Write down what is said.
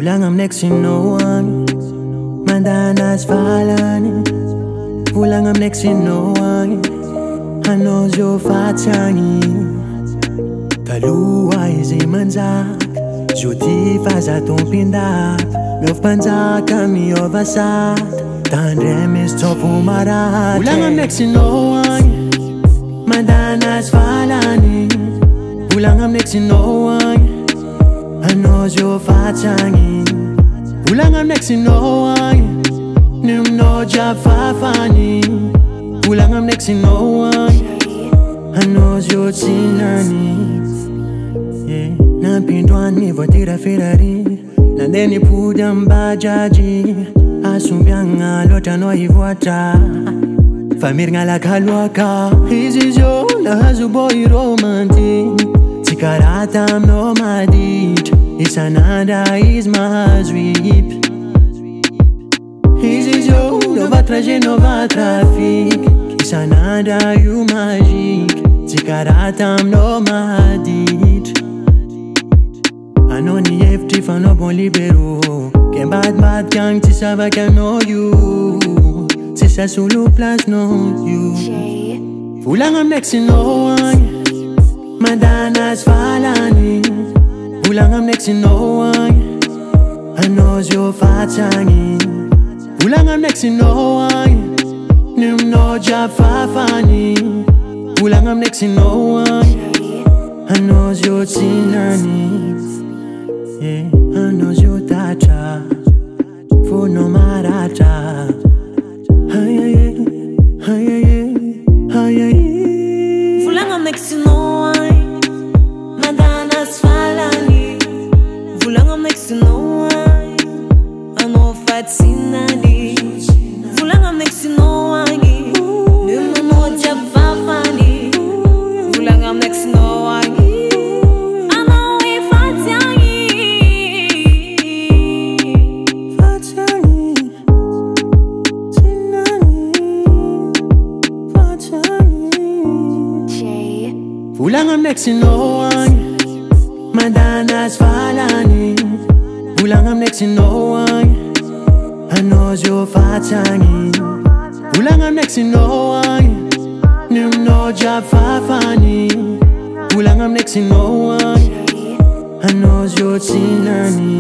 Volang aminay sinoany mandanas valany. Volang aminay sinoany hanao zio fatsagny. Taloha izy manjaka zio ty fazatompindaka. Miova panjaka miova sata tandray misy tsovo maratra. Volang aminay sinoany mandanas valany. Volang aminay sinoany hanao zio fatsagny. Volang aminay sinoany niminao jiaby fafany. Volang aminay sinoany hanao zio tsinany. Nampindroany voitira Ferrari nandeha nipody amy bajaji. Asombiagna loatra anao hivoatra fa mirigna lakaloaka. Izy zio nahazo boy romantique tsy karaha taminao maditra. Isan'andra izy mahazo hipy. Izy zio nova trajet nova trafic. Isan'andra io magique tsy karaha taminao mahaditra. Anao nihevitry fa anao bon libero ke mbadibadiky agny tsy savaky anao io. Tsy sasolo placenao io. Volang aminay sinoany mandanas valany. Volang aminay sinoany hanao zio fatsagny. Volang aminay sinoany niminao jiaby fafany. Volang aminay sinoany hanao zio tsinany. Hanao zio tatra fonao maratra. Volang aminay sinoany mandanas valany. Volang aminay sinoany hanao fatsinany. Volang aminay sinoany niminao jiaby fafany. Volang aminay sinoany hanao fatsagny. Volang aminay sinoany mandanas valany. Volang aminay sinoany hanao zio fatsagny. Volang aminay sinoany niminao jiaby fafany. Volang aminay sinoany hanao zio tsinany.